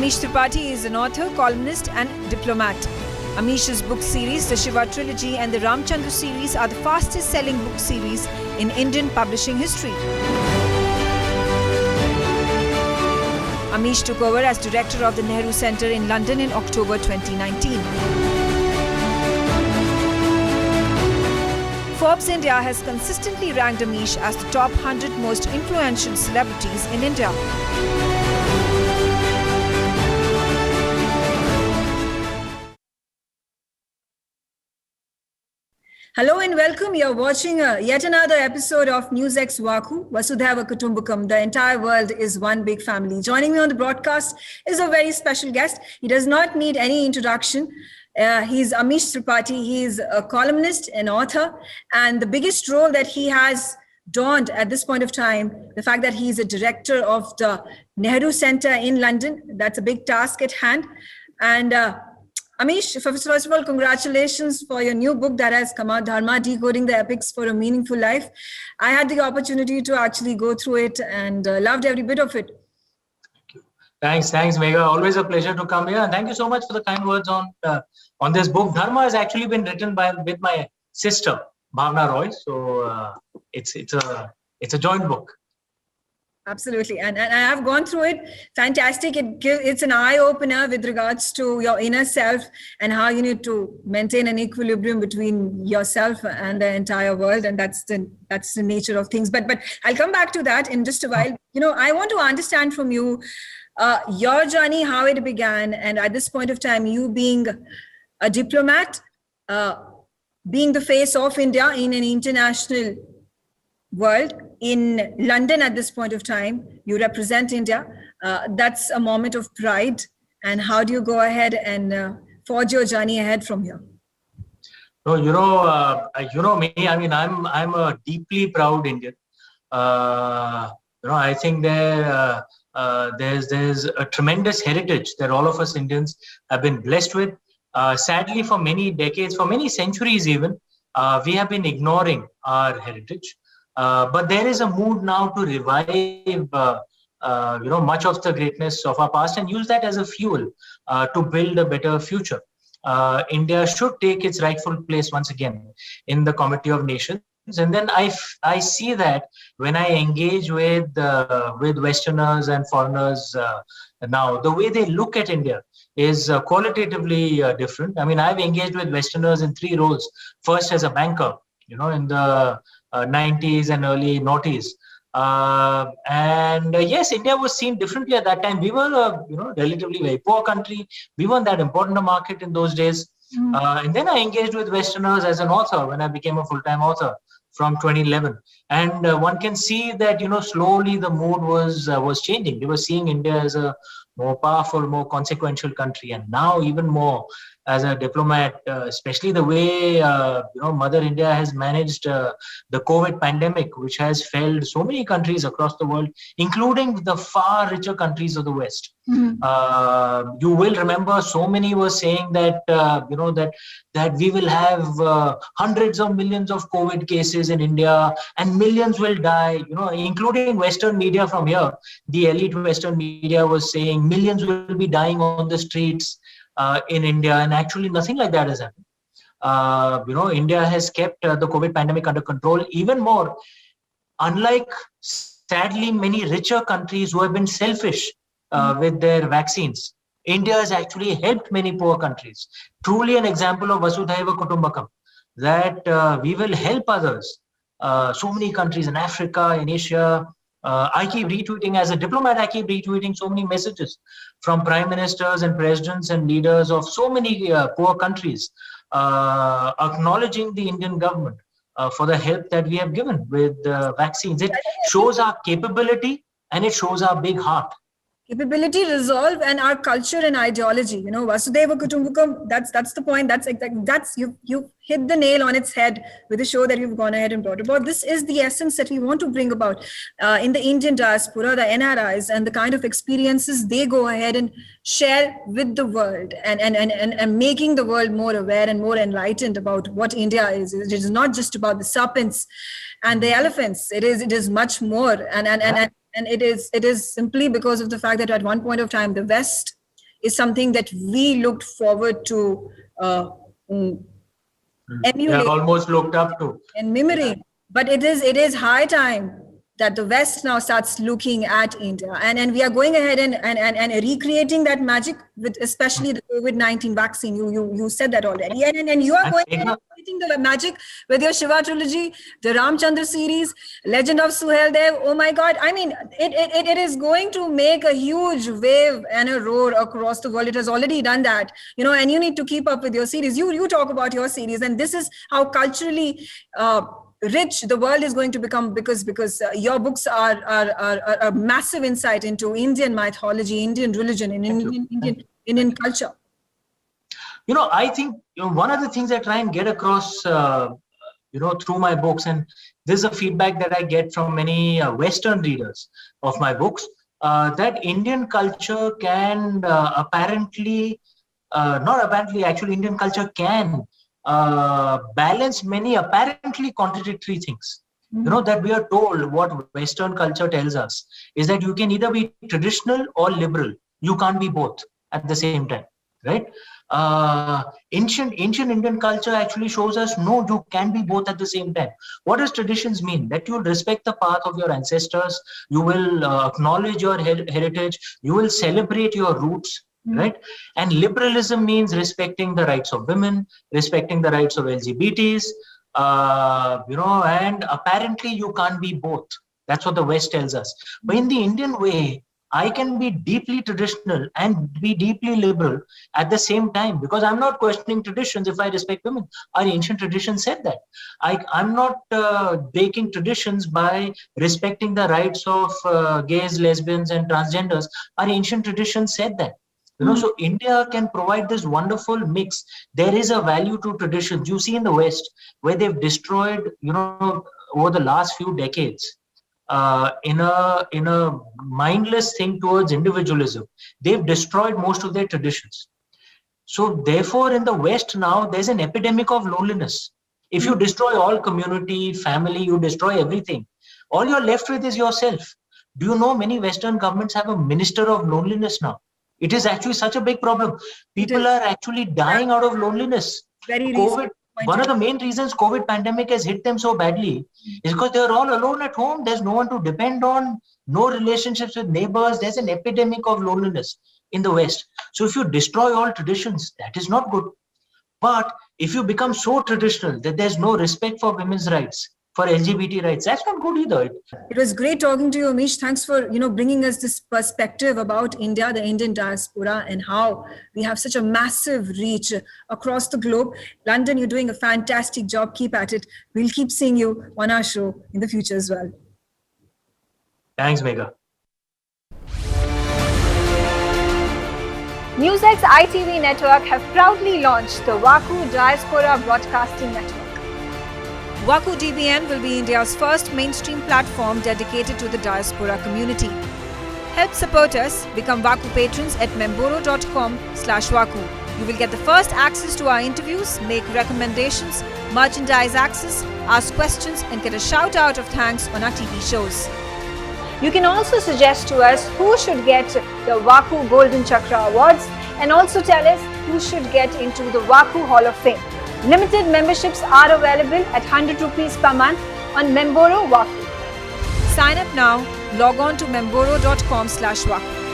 Amish Tripathi is an author, columnist and diplomat. Amish's book series, the Shiva Trilogy and the Ramchandra series are the fastest selling book series in Indian publishing history. Amish took over as director of the Nehru Centre in London in October 2019. Forbes India has consistently ranked Amish as the top 100 most influential celebrities in India. Hello and welcome. You're watching yet another episode of NewsX VaKu VasuDhaiva. The entire world is one big family. Joining me on the broadcast is a very special guest. He does not need any introduction. He's Amish Tripathi. He's a columnist, an author, and the biggest role that he has donned at this point of time, the fact that he's a director of the Nehru Centre in London, that's a big task at hand. And Amish, first of all, congratulations for your new book that has come out, Dharma, Decoding the Epics for a Meaningful Life. I had the opportunity to actually go through it and loved every bit of it. Thanks, Megha. Always a pleasure to come here. And thank you so much for the kind words on this book. Dharma has actually been written with my sister, Bhavna Roy. So it's a joint book. Absolutely. And I have gone through it. Fantastic. It's an eye-opener with regards to your inner self and how you need to maintain an equilibrium between yourself and the entire world. And that's the nature of things. But I'll come back to that in just a while. You know, I want to understand from you your journey, how it began. And at this point of time, you being a diplomat, being the face of India in an international world, in London at this point of time, you represent India. That's a moment of pride. And how do you go ahead and forge your journey ahead from here? No, you know me. I mean, I'm a deeply proud Indian. I think there's a tremendous heritage that all of us Indians have been blessed with. Sadly, for many decades, for many centuries even, we have been ignoring our heritage. But there is a mood now to revive, much of the greatness of our past and use that as a fuel to build a better future. India should take its rightful place once again in the Committee of Nations. And then I see that when I engage with Westerners and foreigners now, the way they look at India is qualitatively different. I mean, I've engaged with Westerners in three roles. First, as a banker, in the 90s and early noughties. Yes, India was seen differently at that time. We were a relatively very poor country. We weren't that important a market in those days. And then I engaged with Westerners as an author when I became a full-time author from 2011. And one can see that, slowly the mood was changing. They were seeing India as a more powerful, more consequential country. And now even more as a diplomat, especially the way, Mother India has managed the COVID pandemic, which has failed so many countries across the world, including the far richer countries of the West. You will remember so many were saying that, that we will have hundreds of millions of COVID cases in India and millions will die, including Western media from here. The elite Western media was saying millions will be dying on the streets in India, and actually nothing like that has happened. India has kept the COVID pandemic under control even more, unlike sadly many richer countries who have been selfish with their vaccines. India has actually helped many poor countries. Truly an example of VaSudhaiva Kutumbakam, that we will help others. So many countries in Africa, in Asia. I keep retweeting, as a diplomat, I keep retweeting so many messages from prime ministers and presidents and leaders of so many poor countries, acknowledging the Indian government for the help that we have given with vaccines. It shows our capability and it shows our big heart. Capability, resolve, and our culture and ideology. Vasudhaiva Kutumbakam, that's the point. That's you hit the nail on its head with the show that you've gone ahead and brought about. This is the essence that we want to bring about in the Indian diaspora, the NRIs, and the kind of experiences they go ahead and share with the world and making the world more aware and more enlightened about what India is. It is not just about the serpents and the elephants. It is much more. And it is simply because of the fact that at one point of time, the West is something that we looked forward to emulate, almost looked up to, and mimicking. But it is high time that the West now starts looking at India, and we are going ahead and recreating that magic with especially the COVID-19 vaccine. You said that already, and you are going ahead and creating the magic with your Shiva trilogy, the Ramchandra series, Legend of Suheldev. Oh my God! I mean, it is going to make a huge wave and a roar across the world. It has already done that, and you need to keep up with your series. You talk about your series, and this is how culturally rich the world is going to become, because your books are a massive insight into Indian mythology, Indian religion, and Indian culture. I think one of the things I try and get across through my books, and this is a feedback that I get from many Western readers of my books, that Indian culture can Indian culture can balance many apparently contradictory things. That we are told what Western culture tells us is that you can either be traditional or liberal. You can't be both at the same time, right? Ancient Indian culture actually shows us, no, you can be both at the same time. What does traditions mean? That you will respect the path of your ancestors, you will acknowledge your heritage, you will celebrate your roots, right? And liberalism means respecting the rights of women, respecting the rights of LGBTs, and apparently you can't be both. That's what the West tells us. But in the Indian way, I can be deeply traditional and be deeply liberal at the same time, because I'm not questioning traditions if I respect women. Our ancient tradition said that. I'm not breaking traditions by respecting the rights of gays, lesbians, and transgenders. Our ancient tradition said that. So India can provide this wonderful mix. There is a value to traditions. You see in the West, where they've destroyed, over the last few decades, in a mindless thing towards individualism, they've destroyed most of their traditions. So therefore, in the West now, there's an epidemic of loneliness. If you destroy all community, family, you destroy everything. All you're left with is yourself. Do you know many Western governments have a minister of loneliness now? It is actually such a big problem. People are actually dying out of loneliness. COVID, one of the main reasons COVID pandemic has hit them so badly is because they're all alone at home. There's no one to depend on, no relationships with neighbors. There's an epidemic of loneliness in the West. So if you destroy all traditions, that is not good. But if you become so traditional that there's no respect for women's rights, for LGBT rights, that's not good either. It was great talking to you, Amish. Thanks for bringing us this perspective about India, the Indian diaspora, and how we have such a massive reach across the globe. London, you're doing a fantastic job. Keep at it. We'll keep seeing you on our show in the future as well. Thanks, Megha. Newsex's ITV network have proudly launched the VaKu Diaspora Broadcasting Network. VaKu DBN will be India's first mainstream platform dedicated to the diaspora community. Help support us. Become VaKu patrons at memboro.com/VaKu. You will get the first access to our interviews, make recommendations, merchandise access, ask questions, and get a shout out of thanks on our TV shows. You can also suggest to us who should get the VaKu Golden Chakra Awards, and also tell us who should get into the VaKu Hall of Fame. Limited memberships are available at 100 rupees per month on Memboro VaKu. Sign up now. Log on to memboro.com/VaKu.